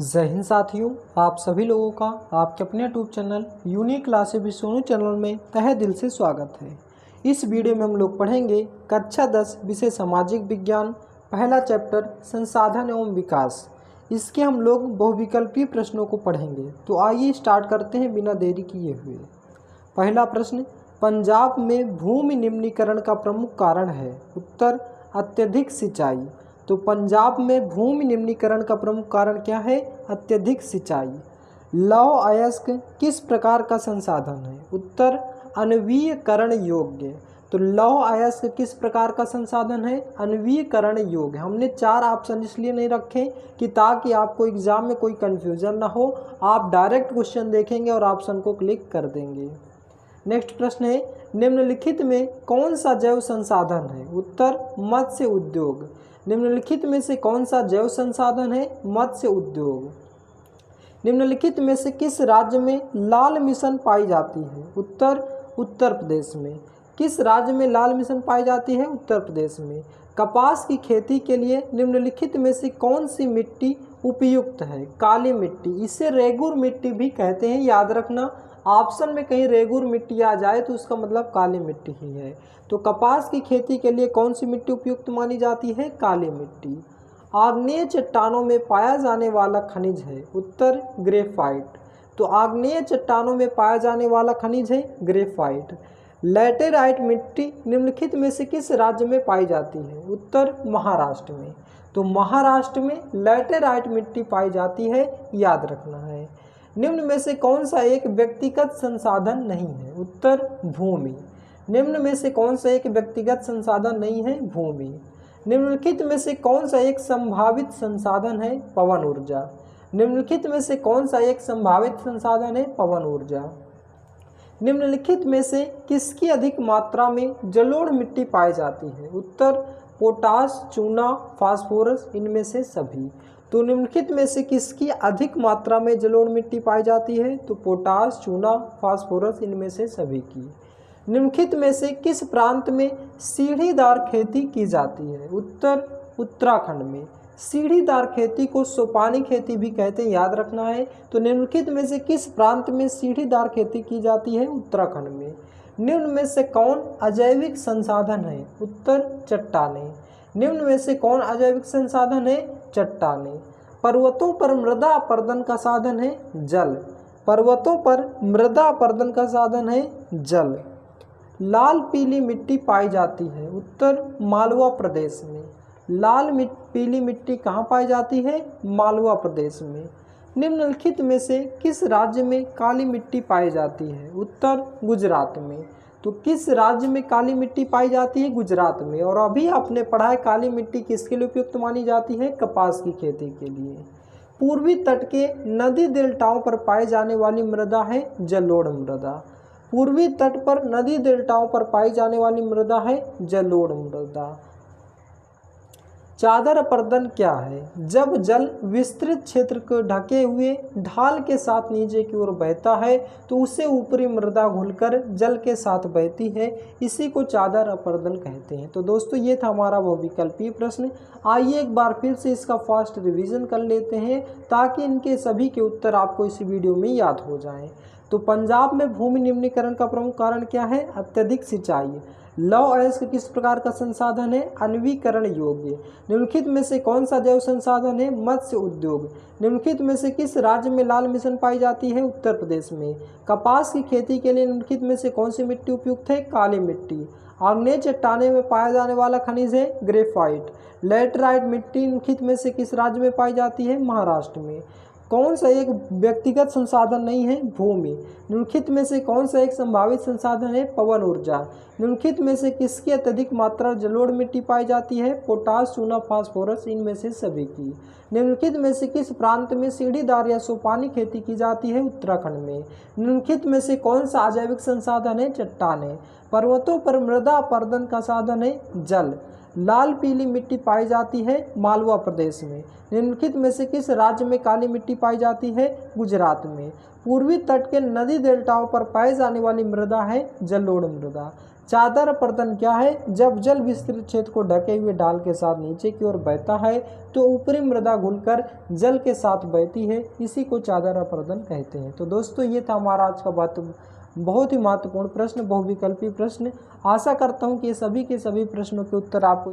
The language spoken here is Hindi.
जय हिंद साथियों, आप सभी लोगों का आपके अपने YouTube channel unique classes with Sonu channel में तहे दिल से स्वागत है। इस वीडियो में हम लोग पढ़ेंगे कक्षा 10 विषय सामाजिक विज्ञान, पहला चैप्टर संसाधन एवं विकास। इसके हम लोग बहुविकल्पीय प्रश्नों को पढ़ेंगे। तो आइए स्टार्ट करते हैं बिना देरी किए हुए। पहला प्रश्न, पंजाब में भूमि निम्नीकरण का प्रमुख कारण है। उत्तर, अत्यधिक सिंचाई। तो पंजाब में भूमि निम्नीकरण का प्रमुख कारण क्या है? अत्यधिक सिंचाई। लौह अयस्क किस प्रकार का संसाधन है? उत्तर, अनवीयकरण योग्य। तो लौह अयस्क किस प्रकार का संसाधन है? अनवीयकरण योग्य। हमने 4 ऑप्शन इसलिए नहीं रखे कि ताकि आपको एग्जाम में कोई कन्फ्यूजन ना हो, आप डायरेक्ट क्वेश्चन देखेंगे और ऑप्शन को क्लिक कर देंगे। नेक्स्ट प्रश्न है, निम्नलिखित में कौन सा जैव संसाधन है? उत्तर, मत्स्य उद्योग। निम्नलिखित में से कौन सा जैव संसाधन है? मत्स्य उद्योग। निम्नलिखित में से किस राज्य में लाल मिशन पाई जाती है? उत्तर, उत्तर प्रदेश में। किस राज्य में लाल मिशन पाई जाती है? उत्तर प्रदेश में। कपास की खेती के लिए निम्नलिखित में से कौन सी मिट्टी उपयुक्त है? काली मिट्टी। इसे रेगुर मिट्टी भी कहते हैं, याद रखना। ऑप्शन में कहीं रेगुर मिट्टी आ जाए तो उसका मतलब काली मिट्टी ही है। तो कपास की खेती के लिए कौन सी मिट्टी उपयुक्त मानी जाती है? काली मिट्टी। आग्नेय चट्टानों में पाया जाने वाला खनिज है? उत्तर, ग्रेफाइट। तो आग्नेय चट्टानों में पाया जाने वाला खनिज है ग्रेफाइट। लैटेराइट मिट्टी निम्नलिखित में से किस राज्य में पाई जाती है? उत्तर, महाराष्ट्र में। तो महाराष्ट्र में लैटेराइट मिट्टी पाई जाती है, याद रखना है। निम्न में से कौन सा एक व्यक्तिगत संसाधन नहीं है? उत्तर, भूमि। निम्न में से कौन सा एक व्यक्तिगत संसाधन नहीं है? भूमि। निम्नलिखित में से कौन सा एक संभावित संसाधन है? पवन ऊर्जा। निम्नलिखित में से कौन सा एक संभावित संसाधन है? पवन ऊर्जा। निम्नलिखित में से किसकी अधिक मात्रा में जलोढ़ मिट्टी पाई जाती है? उत्तर, पोटाश, चूना, फास्फोरस, इनमें से सभी। तो निम्नलिखित में से किसकी अधिक मात्रा में जलोढ़ मिट्टी पाई जाती है? तो पोटाश, चूना, फास्फोरस, इनमें से सभी की। निम्नलिखित में से किस प्रांत में सीढ़ीदार खेती की जाती है? उत्तर, उत्तराखंड में। सीढ़ीदार खेती को सोपानी खेती भी कहते हैं, याद रखना है। तो निम्नलिखित में से किस प्रांत में सीढ़ीदार खेती की जाती है? उत्तराखंड में। निम्न में से कौन अजैविक संसाधन है? उत्तर, चट्टानें। निम्न में से कौन अजैविक संसाधन है? चट्टानें। पर्वतों पर मृदा अपर्दन का साधन है? जल। पर्वतों पर मृदा अपर्दन का साधन है? जल। लाल पीली मिट्टी पाई जाती है? उत्तर, मालवा प्रदेश में। लाल पीली मिट्टी कहाँ पाई जाती है? मालवा प्रदेश में। निम्नलिखित में से किस राज्य में काली मिट्टी पाई जाती है? उत्तर, गुजरात में। तो किस राज्य में काली मिट्टी पाई जाती है? गुजरात में। और अभी आपने पढ़ा है काली मिट्टी किसके लिए उपयुक्त मानी जाती है? कपास की खेती के लिए। पूर्वी तट के नदी डेल्टाओं पर पाई जाने वाली मृदा है जलोढ़ मृदा। पूर्वी तट पर नदी डेल्टाओं पर पाई जाने वाली मृदा है जलोढ़ मृदा। चादर अपर्दन क्या है? जब जल विस्तृत क्षेत्र को ढके हुए ढाल के साथ नीचे की ओर बहता है तो उसे ऊपरी मृदा घुलकर जल के साथ बहती है, इसी को चादर अपर्दन कहते हैं। तो दोस्तों ये था हमारा बहुविकल्पीय प्रश्न। आइए एक बार फिर से इसका फास्ट रिवीजन कर लेते हैं ताकि इनके सभी के उत्तर आपको इसी वीडियो में याद हो जाएं। तो पंजाब में भूमि निम्नीकरण का प्रमुख कारण क्या है? अत्यधिक सिंचाई। लौह अयस्क किस प्रकार का संसाधन है? अनवीकरण योग्य। निम्नलिखित में से कौन सा जैव संसाधन है? मत्स्य उद्योग। निम्नलिखित में से किस राज्य में लाल मिशन पाई जाती है? उत्तर प्रदेश में। कपास की खेती के लिए निम्नलिखित में से कौन सी मिट्टी उपयुक्त है? काली मिट्टी। आग्नेय चट्टाने में पाया जाने वाला खनिज है ग्रेफाइट। लैटेराइट मिट्टी निम्नलिखित में से किस राज्य में पाई जाती है? महाराष्ट्र में। कौन सा एक व्यक्तिगत संसाधन नहीं है? भूमि। निम्नलिखित में से कौन सा एक संभावित संसाधन है? पवन ऊर्जा। निम्नलिखित में से किसकी अत्यधिक मात्रा जलोढ़ मिट्टी पाई जाती है? पोटाश, चूना, फास्फोरस, इनमें से सभी की। निम्नलिखित में से किस प्रांत में सीढ़ीदार या सोपानी खेती की जाती है? उत्तराखंड में। निम्नलिखित में से कौन सा अजैविक संसाधन है? चट्टानें। पर्वतों पर मृदा अपर्दन का साधन है? जल। लाल पीली मिट्टी पाई जाती है? मालवा प्रदेश में। निम्नलिखित में से किस राज्य में काली मिट्टी पाई जाती है? गुजरात में। पूर्वी तट के नदी डेल्टाओं पर पाई जाने वाली मृदा है जलोढ़ मृदा। चादर अपरदन क्या है? जब जल विस्तृत क्षेत्र को ढके हुए ढाल के साथ नीचे की ओर बहता है तो ऊपरी मृदा घुलकर जल के साथ बहती है, इसी को चादर अपरदन कहते हैं। तो दोस्तों ये था हमारा आज का बहुत ही महत्वपूर्ण प्रश्न, बहुविकल्पी प्रश्न। आशा करता हूँ कि ये सभी के सभी प्रश्नों के उत्तर आपको